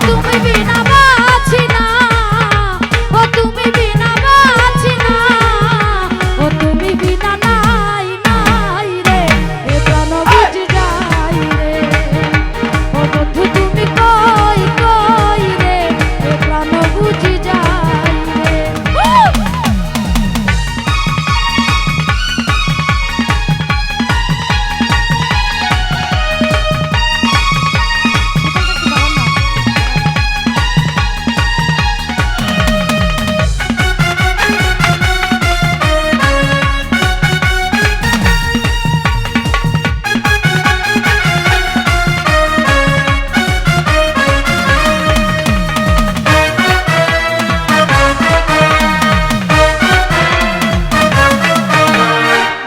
তুমি বিনা বাঁচি না, ও তুমি বিনা বাঁচি না, ও তুমি বিনা নাই নাই রে, এ প্রাণ বুঝি যাই রে। ও বন্ধু তুমি কই কই রে, এ প্রাণ বুঝি যাই রে।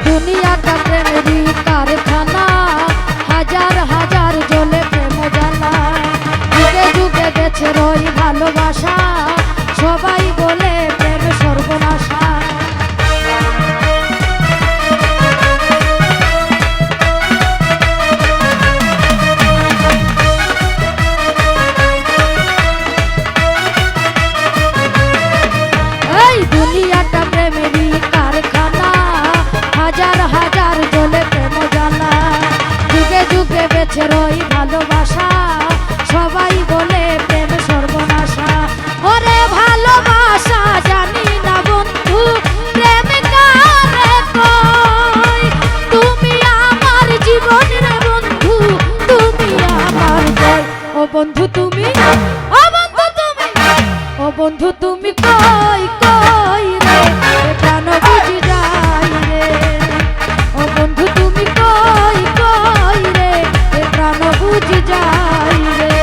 দুনিয়াটা প্রেমেরই কারখানা, হাজার হাজার জ্বলে প্রেম জ্বালা, যুগে যুগে বেছে রই ভালোবাসা, সবাই বলে প্রেম সর্বনাশা। এই দুনিয়াটা প্রেমেরই কারখানা, হাজার হাজার জ্বলে প্রেম জ্বালা, যুগে যুগে বেছে রই ভালোবাসা, সবাই বলে প্রেম সর্বনাশা। ওরে ভালোবাসা জানি না বন্ধু, প্রেম কারে কয়, তুমি আমার জীবন রে বন্ধু, তুমি আমার জয়। ও বন্ধু তুমি, ও বন্ধু তুমি, ও বন্ধু তুমি কই কই রে, এ প্রাণ বুঝি যাই রে। ও বন্ধু তুমি কই কই রে, এ প্রাণ বুঝি যাই রে।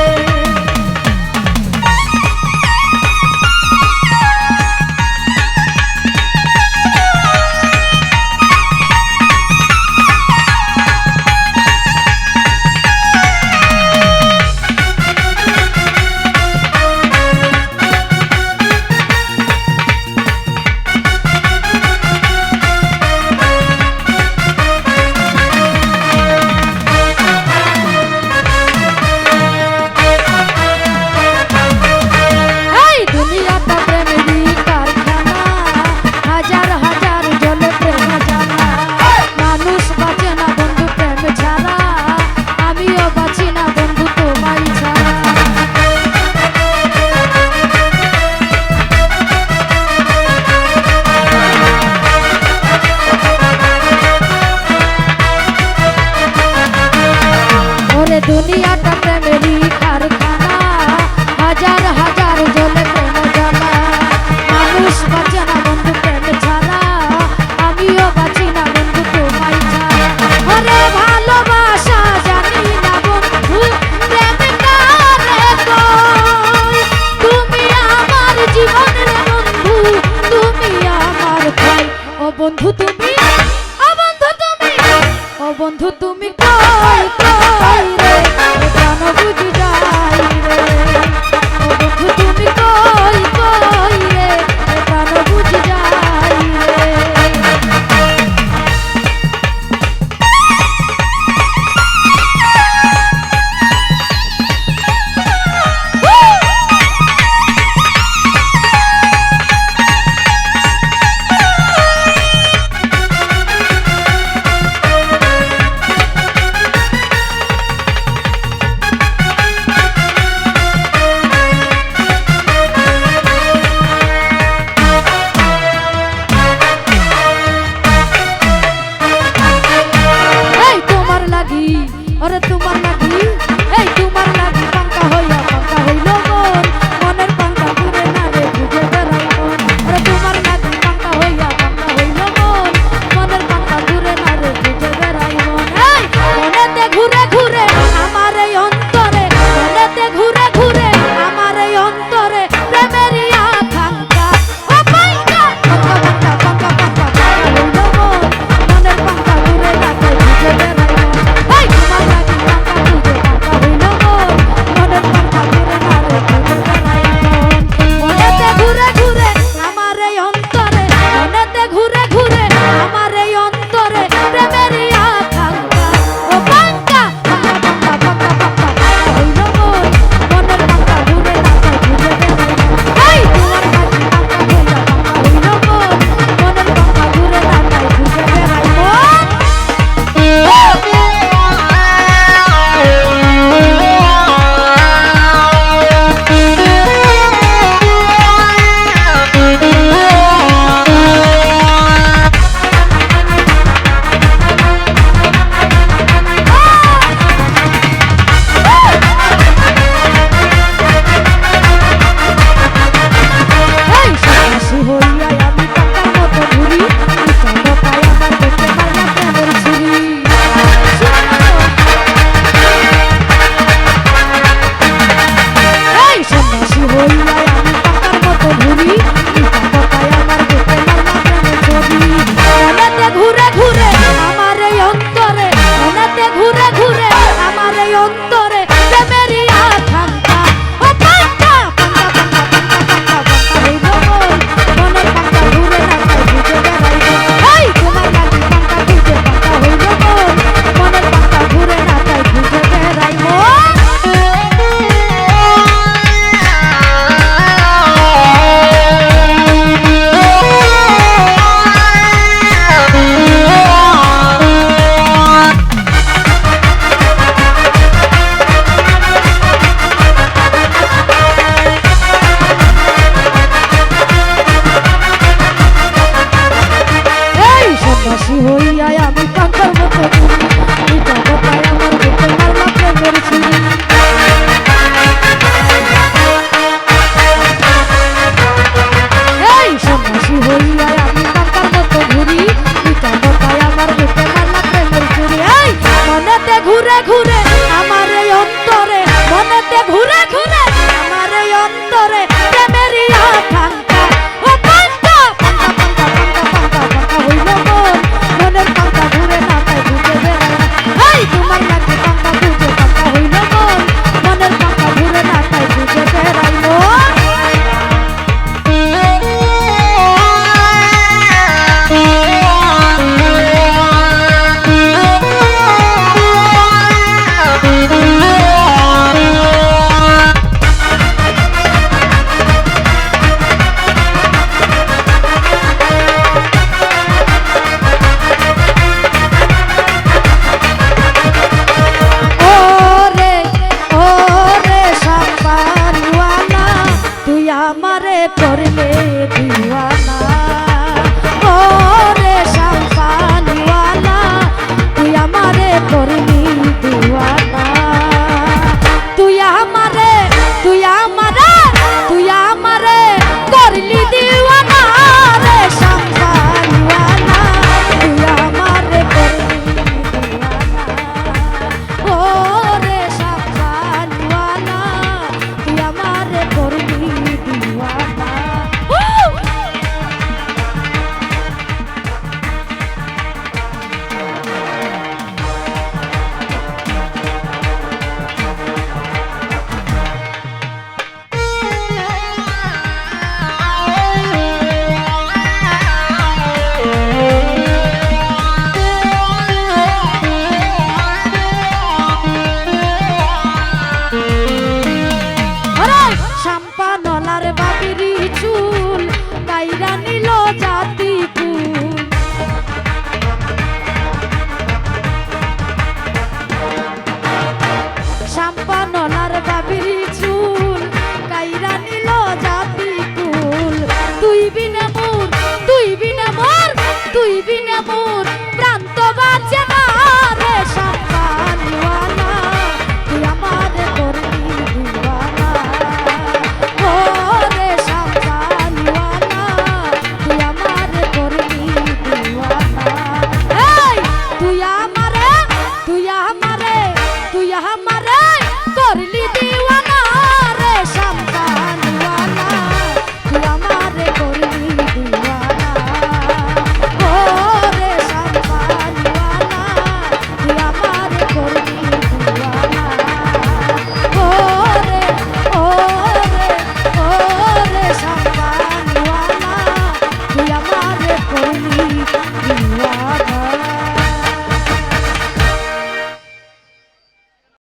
রে অন্তরে প্রেমেরই আকাঙ্ক্ষা ও পাঙ্কা পাঙ্কা পাঙ্কা পাঙ্কা পাঙ্কা পাঙ্কা হইল মন মনের পাঙ্কা ঘুরে না তাই ঘুরে বেড়ায় এই তোমার লাগে পাঙ্কা বুঝে পাঙ্কা হইল মন মনের পাঙ্কা ঘুরে না তাই ঘুরে বেড়াইল আমারে করলে দিওয়ানা ও রে শামপানওয়ালা তুই আমারে করলি দিওয়ানা তুই আমারে তুই আমারে তুই আমারে করলি দিওয়ানা রে শামপানওয়ালা তুই আমারে করলি দিওয়ানা ও রে শামপানওয়ালা তুই আমারে করলি